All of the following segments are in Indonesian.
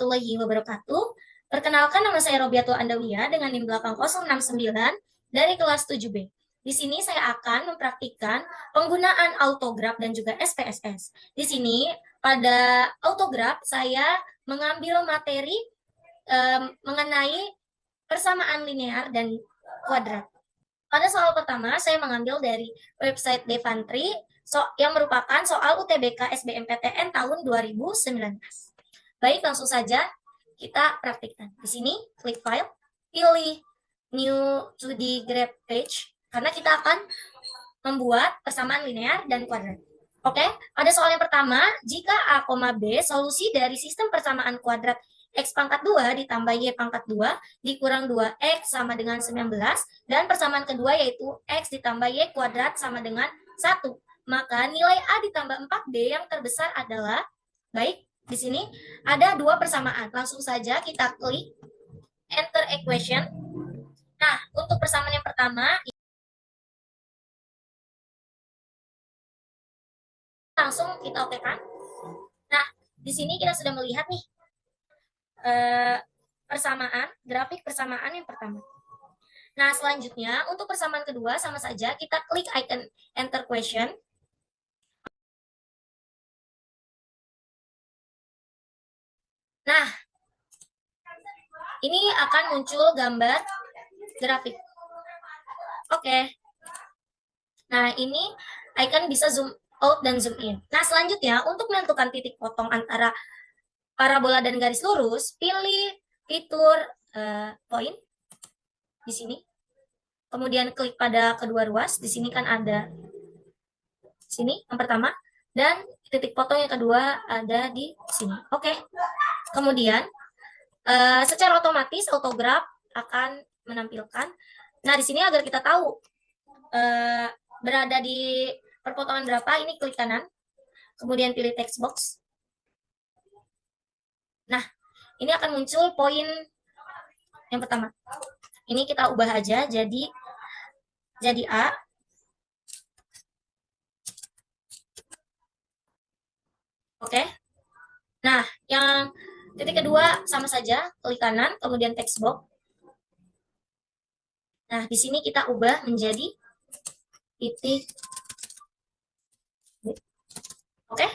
warahmatullahi wabarakatuh. Perkenalkan, nama saya Robiatul Andawiyah dengan NIM 8069 dari kelas 7B. Di sini saya akan mempraktikkan penggunaan autograf dan juga SPSS. Di sini pada autograf saya mengambil materi mengenai persamaan linear dan kuadrat. Pada soal pertama, saya mengambil dari website Devantri yang merupakan soal UTBK SBMPTN tahun 2019. Baik, langsung saja kita praktikkan. Di sini, klik file, pilih new 2D graph page, karena kita akan membuat persamaan linear dan kuadrat. Oke, pada soal yang pertama, jika A, B solusi dari sistem persamaan kuadrat X pangkat 2 ditambah Y pangkat 2 dikurang 2X sama dengan 19, dan persamaan kedua yaitu X ditambah Y kuadrat sama dengan 1. Maka nilai A ditambah 4B yang terbesar adalah, baik, di sini ada dua persamaan. Langsung saja kita klik enter equation. Nah, untuk persamaan yang pertama, langsung kita okekan. Nah, di sini kita sudah melihat nih persamaan, grafik persamaan yang pertama. Nah, selanjutnya untuk persamaan kedua sama saja kita klik icon enter question. Nah, ini akan muncul gambar grafik. Oke. Nah, ini icon bisa zoom out dan zoom in. Nah, selanjutnya untuk menentukan titik potong antara parabola dan garis lurus, pilih fitur point di sini. Kemudian klik pada kedua ruas. Di sini kan ada sini yang pertama, dan titik potong yang kedua ada di sini. Oke. Kemudian secara otomatis autograf akan menampilkan. Nah, di sini agar kita tahu berada di perpotongan berapa, ini klik kanan. Kemudian pilih text box. Nah, ini akan muncul poin yang pertama. Ini kita ubah aja jadi A. Oke. Nah, yang titik kedua sama saja, klik kanan, kemudian text box. Nah, di sini kita ubah menjadi titik. Oke,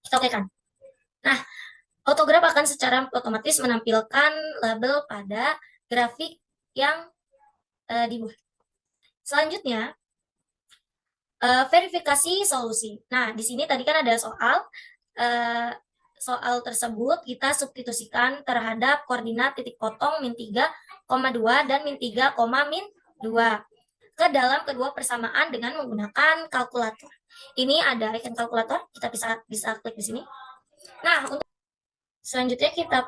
kita okekan. Nah, autograf akan secara otomatis menampilkan label pada grafik yang dibuat. Selanjutnya, verifikasi solusi. Nah, di sini tadi kan ada soal tersebut kita substitusikan terhadap koordinat titik potong min 3,2 dan min 3, min 2 ke dalam kedua persamaan dengan menggunakan kalkulator. Ini ada icon kalkulator, kita bisa klik di sini. Nah, untuk selanjutnya kita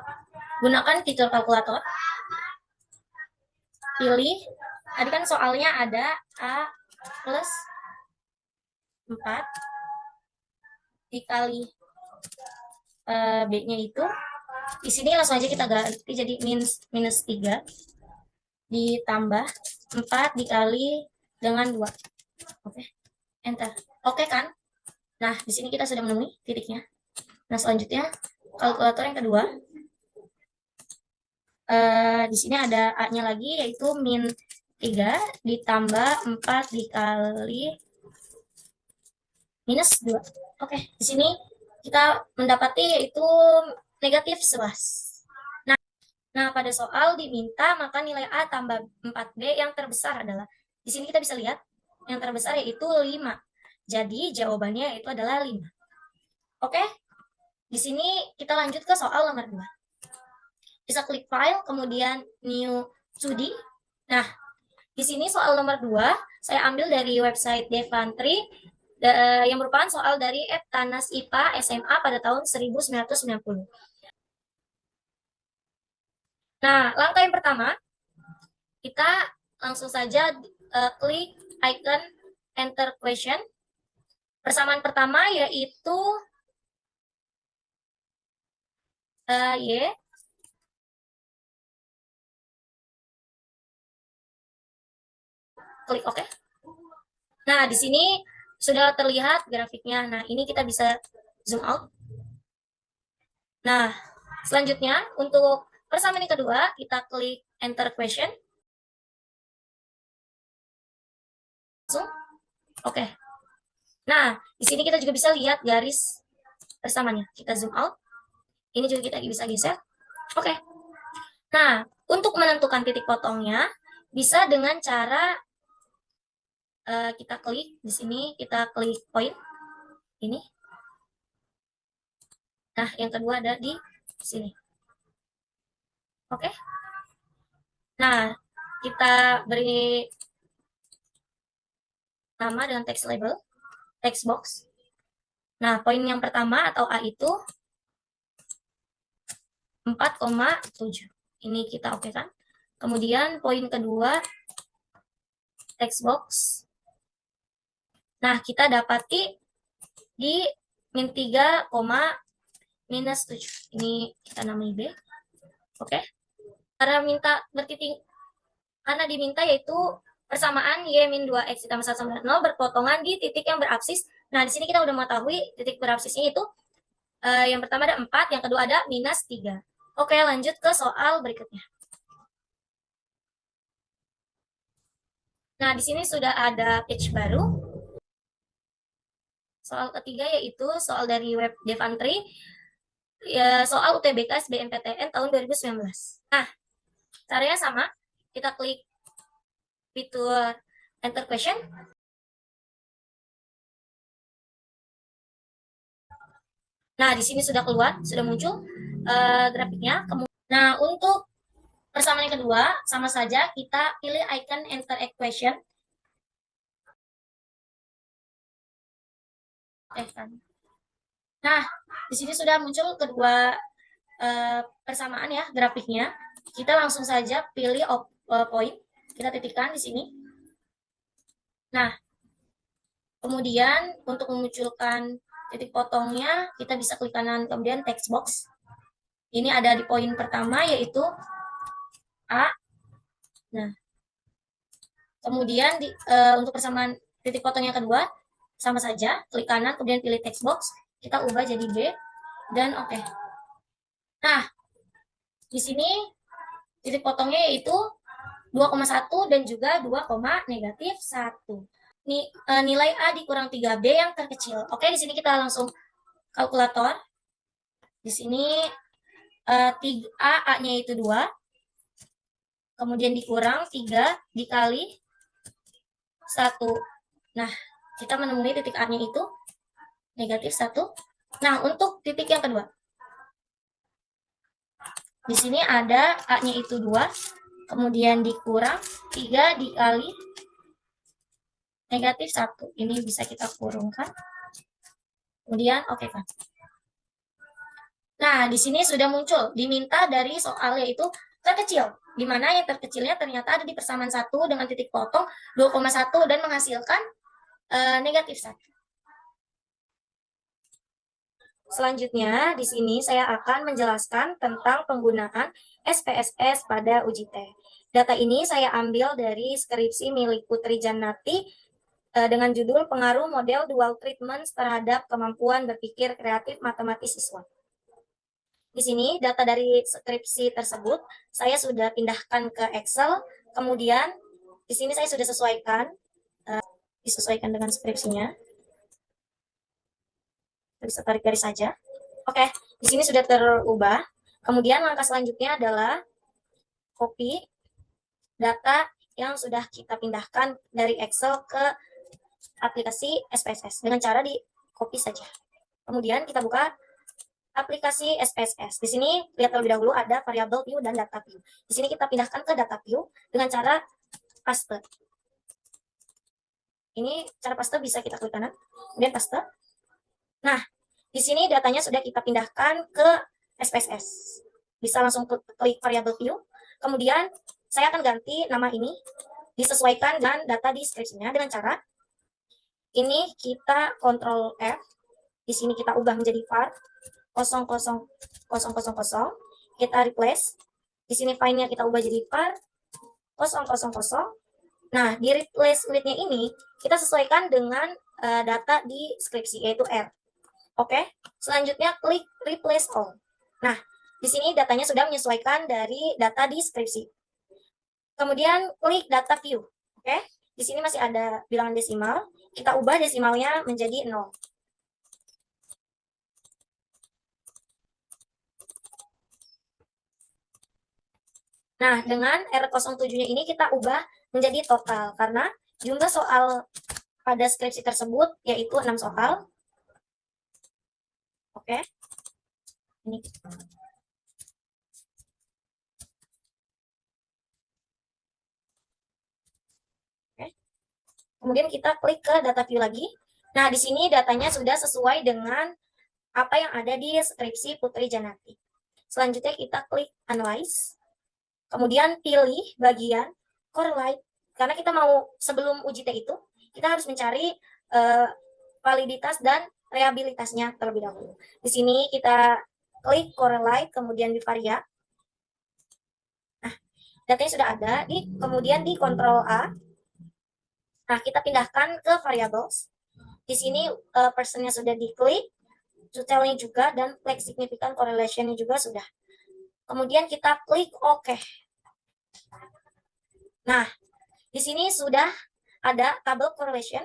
gunakan fitur kalkulator. Pilih, tadi kan soalnya ada A plus 4 dikali B-nya itu, di sini langsung aja kita ganti jadi minus 3 ditambah 4 dikali dengan 2. Oke, enter. Oke kan? Nah, di sini kita sudah menemui titiknya. Nah, selanjutnya kalkulator yang kedua. Di sini ada A-nya lagi, yaitu min 3 ditambah 4 dikali minus 2. Oke, di sini kita mendapati yaitu negatif 11. Nah, pada soal diminta maka nilai A tambah 4B yang terbesar adalah, di sini kita bisa lihat yang terbesar yaitu 5. Jadi jawabannya yaitu adalah 5. Oke, di sini kita lanjut ke soal nomor 2. Bisa klik file, kemudian new 2D. Nah, di sini soal nomor 2 saya ambil dari website Devantri yang merupakan soal dari Tanas IPA SMA pada tahun 1990. Nah, langkah yang pertama, kita langsung saja klik icon enter question. Persamaan pertama yaitu Y. Klik OK. Nah, di sini sudah terlihat grafiknya. Nah, ini kita bisa zoom out. Nah, Selanjutnya, untuk persamaan yang kedua, kita klik enter question. Langsung. Oke. Nah, di sini kita juga bisa lihat garis persamaannya. Kita zoom out. Ini juga kita bisa geser. Oke. Nah, untuk menentukan titik potongnya, bisa dengan cara kita klik di sini, kita klik point ini. Nah, yang kedua ada di sini. Oke. Nah, kita beri nama dengan text label, text box. Nah, poin yang pertama atau A itu 4,7. Ini kita oke kan? Kemudian poin kedua, text box. Nah, kita dapati di min 3, minus 7. Ini kita namai B. Oke. Karena diminta yaitu persamaan y min 2x ditambah 1 sama 0 berpotongan di titik yang berabsis. Nah, di sini kita udah mengetahui titik berabsisnya itu yang pertama ada 4, yang kedua ada minus 3. Oke, lanjut ke soal berikutnya. Nah, di sini sudah ada page baru. Soal ketiga yaitu soal dari web Devantry, ya, soal UTBK SBMPTN tahun 2019. Nah, caranya sama. Kita klik fitur enter question. Nah, di sini sudah keluar, sudah muncul grafiknya. Nah, untuk persamaan yang kedua, sama saja kita pilih icon enter equation. Nah, di sini sudah muncul kedua persamaan ya grafiknya. Kita langsung saja pilih point, kita titikkan di sini. Nah, kemudian untuk memunculkan titik potongnya, kita bisa klik kanan, kemudian text box. Ini ada di poin pertama yaitu A. Nah, kemudian untuk persamaan titik potong yang kedua, sama saja, klik kanan, kemudian pilih text box, kita ubah jadi B, dan oke. Nah, di sini titik potongnya yaitu 2,1 dan juga 2,-1. Nilai A dikurang 3B yang terkecil. Oke, di sini kita langsung kalkulator. Di sini A-nya itu 2, kemudian dikurang 3 dikali 1. Nah, kita menemui titik A-nya itu -1. Nah, untuk titik yang kedua, di sini ada A-nya itu 2, kemudian dikurang 3 dikali -1. Ini bisa kita kurungkan. Kemudian oke kan. Nah, di sini sudah muncul, diminta dari soal yaitu terkecil, di mana yang terkecilnya ternyata ada di persamaan 1 dengan titik potong 2,1 dan menghasilkan -1. Selanjutnya, di sini saya akan menjelaskan tentang penggunaan SPSS pada uji T. Data ini saya ambil dari skripsi milik Putri Jannati dengan judul Pengaruh Model Dual Treatment terhadap Kemampuan Berpikir Kreatif Matematis Siswa. Di sini data dari skripsi tersebut saya sudah pindahkan ke Excel, kemudian di sini saya sudah disesuaikan dengan skripsinya. Bisa tarik garis saja. Oke, di sini sudah terubah. Kemudian langkah selanjutnya adalah copy data yang sudah kita pindahkan dari Excel ke aplikasi SPSS dengan cara di copy saja. Kemudian kita buka aplikasi SPSS. Di sini lihat terlebih dahulu ada variabel view dan data view. Di sini kita pindahkan ke data view dengan cara paste. Ini cara paste bisa kita klik kanan, kemudian paste. Nah, di sini datanya sudah kita pindahkan ke SPSS. Bisa langsung klik variabel view. Kemudian saya akan ganti nama ini disesuaikan dengan data di deskripsinya dengan cara ini kita Ctrl F. Di sini kita ubah menjadi var 00000. Kita replace. Di sini file-nya kita ubah jadi var 000. Nah, di replace with-nya ini kita sesuaikan dengan data di deskripsi yaitu R. Oke, selanjutnya klik replace all. Nah, Di sini datanya sudah menyesuaikan dari data di skripsi. Kemudian klik data view. Oke, di sini masih ada bilangan desimal. Kita ubah desimalnya menjadi 0. Nah, dengan R07-nya ini kita ubah menjadi total karena jumlah soal pada skripsi tersebut yaitu 6 soal. Oke. Ini. Oke. Kemudian kita klik ke data view lagi. Nah, di sini datanya sudah sesuai dengan apa yang ada di skripsi Putri Janati. Selanjutnya kita klik Analyze. Kemudian pilih bagian Correlate. Karena kita mau sebelum uji T itu, kita harus mencari validitas dan reliabilitasnya terlebih dahulu. Di sini kita klik Correlate, kemudian di Varia. Nah, datanya sudah ada, kemudian di Ctrl A. Nah, kita pindahkan ke Variables. Di sini personnya sudah diklik, detailnya juga, dan klik significant correlation-nya juga sudah. Kemudian kita klik OK. Nah, di sini sudah ada tabel correlation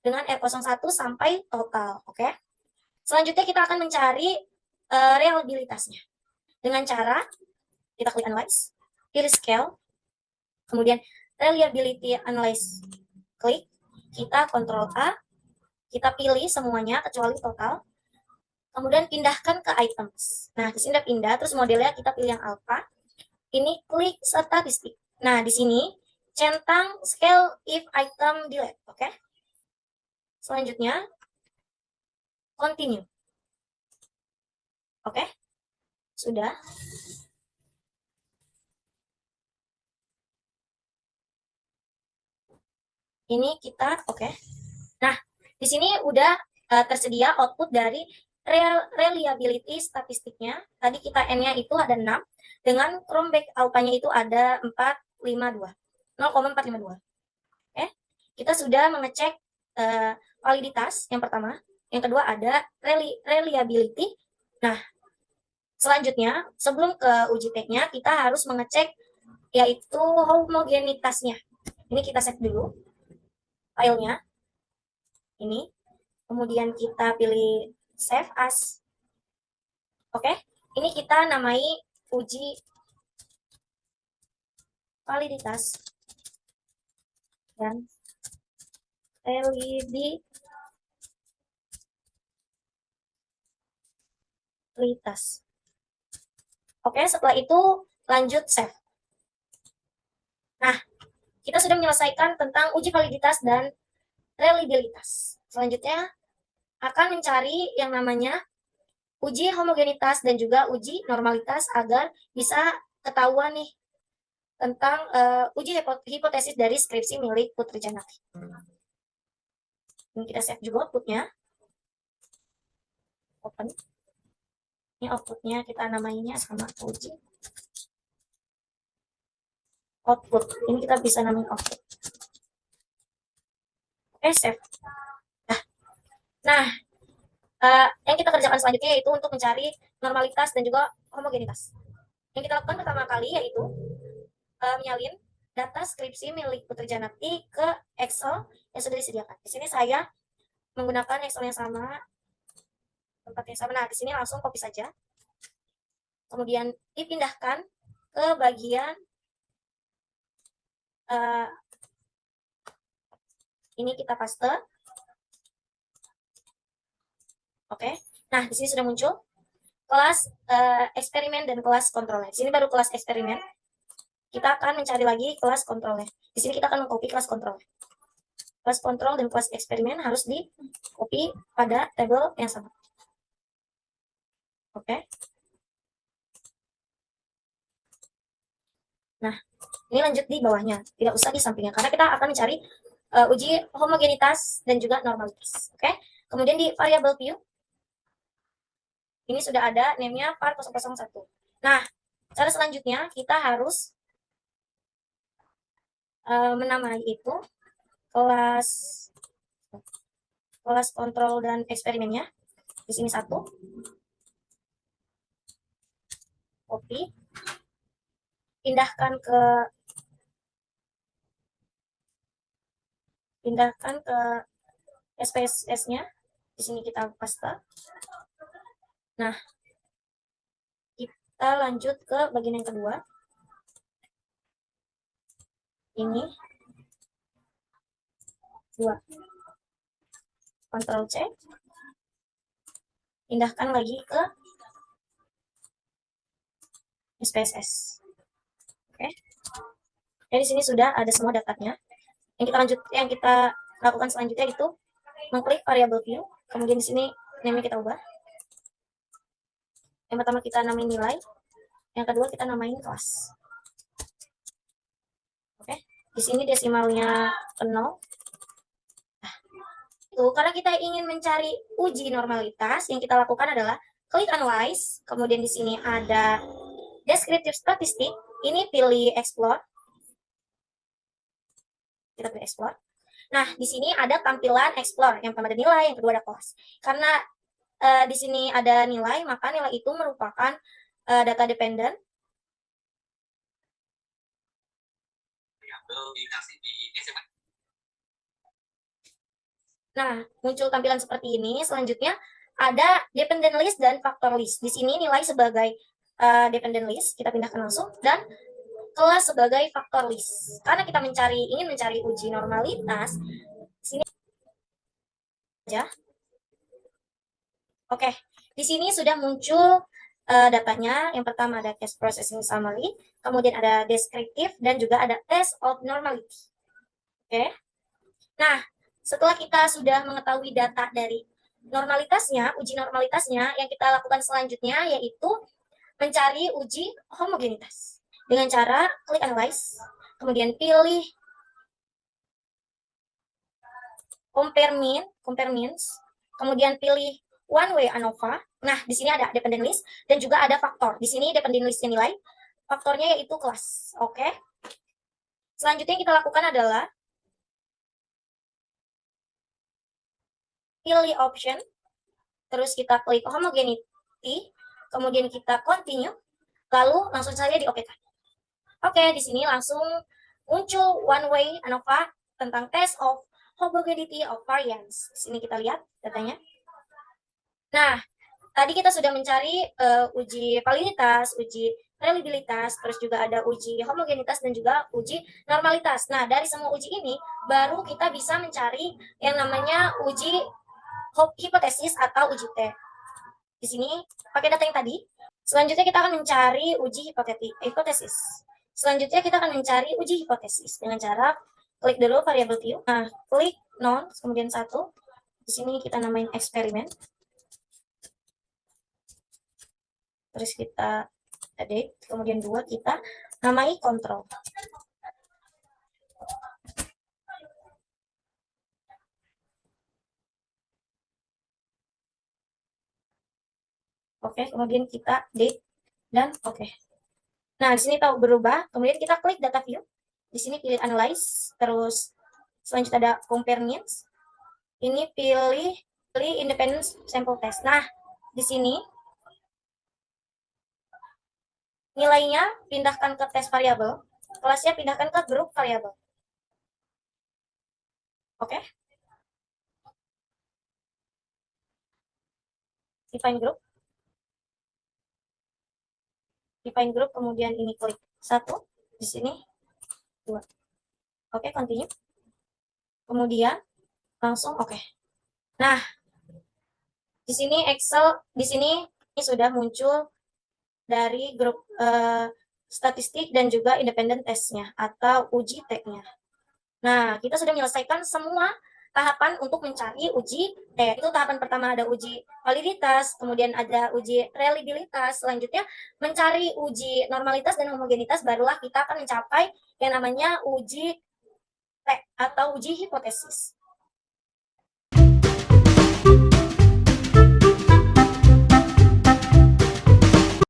dengan R01 sampai total. Oke. Selanjutnya kita akan mencari reliabilitasnya. Dengan cara kita klik Analyze, pilih Scale, kemudian Reliability Analyze, klik, kita Ctrl A, kita pilih semuanya kecuali total, kemudian pindahkan ke items. Nah, di sini udah pindah, terus modelnya kita pilih yang alpha. Ini klik statistik. Nah, di sini centang scale if item delete, oke? Selanjutnya continue. Oke? Sudah. Ini kita oke. Nah, di sini udah tersedia output dari reliability statistiknya. Tadi kita N-nya itu ada 6, dengan Chromebase alpha-nya itu ada 452. 0,452. Oke, kita sudah mengecek validitas yang pertama. Yang kedua ada reliability. Nah, selanjutnya sebelum ke uji T-nya kita harus mengecek yaitu homogenitasnya. Ini kita save dulu filenya. Ini. Kemudian kita pilih save as. Oke, ini kita namai uji validitas dan reliabilitas. Oke, setelah itu lanjut save. Nah, kita sudah menyelesaikan tentang uji validitas dan reliabilitas. Selanjutnya akan mencari yang namanya uji homogenitas dan juga uji normalitas agar bisa ketahuan nih tentang uji hipotesis dari skripsi milik Putri Janati. Ini kita save juga outputnya. Open. Ini outputnya kita namainya sama uji output. Ini kita bisa namain output. Oke, save. Nah, yang kita kerjakan selanjutnya yaitu untuk mencari normalitas dan juga homogenitas. Yang kita lakukan pertama kali yaitu menyalin data skripsi milik Putri Janati ke Excel yang sudah disediakan. Di sini saya menggunakan Excel yang sama, tempat yang sama. Nah, di sini langsung copy saja. Kemudian dipindahkan ke bagian ini kita paste. Oke. Nah, di sini sudah muncul kelas eksperimen dan kelas kontrolnya. Di sini baru kelas eksperimen. Kita akan mencari lagi kelas kontrolnya. Di sini kita akan mengcopy kelas kontrol. Kelas kontrol dan kelas eksperimen harus di copy pada tabel yang sama. Oke. Nah, ini lanjut di bawahnya. Tidak usah di sampingnya. Karena kita akan mencari uji homogenitas dan juga normalitas. Oke. Kemudian di variable view, ini sudah ada name-nya var 001. Nah, cara selanjutnya kita harus menamai itu kelas kontrol dan eksperimennya. Di sini 1. copy, pindahkan ke SPSS-nya. Di sini kita paste. Nah, kita lanjut ke bagian yang kedua. Ini 2. Ctrl C. Pindahkan lagi ke SPSS. Oke. Jadi di sini sudah ada semua datanya. Yang kita lakukan selanjutnya itu mengklik variable view, kemudian di sini name kita ubah. Yang pertama kita namain nilai, yang kedua kita namain kelas. Oke, di sini desimalnya 0. Nah, itu karena kita ingin mencari uji normalitas, yang kita lakukan adalah klik analyze, kemudian di sini ada descriptive statistic, ini pilih explore. Kita pilih explore. Nah, di sini ada tampilan explore, yang pertama ada nilai, yang kedua ada kelas. Karena di sini ada nilai, maka nilai itu merupakan data dependent. Nah, muncul tampilan seperti ini. Selanjutnya ada dependent list dan factor list. Di sini nilai sebagai dependent list, kita pindahkan langsung, dan kelas sebagai factor list. Karena kita ingin mencari uji normalitas, sini aja. Oke, di sini sudah muncul datanya. Yang pertama ada case processing summary, kemudian ada descriptive, dan juga ada test of normality. Oke. Nah, setelah kita sudah mengetahui data dari normalitasnya, uji normalitasnya, yang kita lakukan selanjutnya yaitu mencari uji homogenitas. Dengan cara klik analyze, kemudian pilih compare means, kemudian pilih one way ANOVA. Nah, di sini ada dependent list dan juga ada faktor. Di sini dependent listnya nilai, faktornya yaitu kelas. Oke. Selanjutnya yang kita lakukan adalah pilih option, terus kita klik homogeneity, kemudian kita continue, lalu langsung saja di OK-kan. Oke, di sini langsung muncul one way ANOVA tentang test of homogeneity of variance. Di sini kita lihat datanya. Nah, tadi kita sudah mencari uji validitas, uji reliabilitas, terus juga ada uji homogenitas dan juga uji normalitas. Nah, dari semua uji ini baru kita bisa mencari yang namanya uji hipotesis atau uji T. Di sini pakai data yang tadi. Selanjutnya kita akan mencari uji hipotesis. Selanjutnya kita akan mencari uji hipotesis dengan cara klik dulu variable view. Nah, klik none, kemudian 1. Di sini kita namain eksperimen. Terus kita edit, kemudian 2 kita namai kontrol. Oke, kemudian kita date dan oke. Nah, di sini tahu berubah, kemudian kita klik data view. Di sini pilih analyze, terus selanjutnya ada compare means. Ini pilih independent sample test. Nah, di sini nilainya pindahkan ke test variable, kelasnya pindahkan ke grup variable. Oke. Define group, kemudian ini klik 1, di sini 2. Oke, continue. Kemudian langsung oke. Nah, di sini Excel, di sini ini sudah muncul dari grup statistik dan juga independent testnya atau uji T-nya. Nah, kita sudah menyelesaikan semua tahapan untuk mencari uji T. Itu tahapan pertama ada uji validitas, kemudian ada uji reliabilitas, selanjutnya mencari uji normalitas dan homogenitas, barulah kita akan mencapai yang namanya uji T atau uji hipotesis.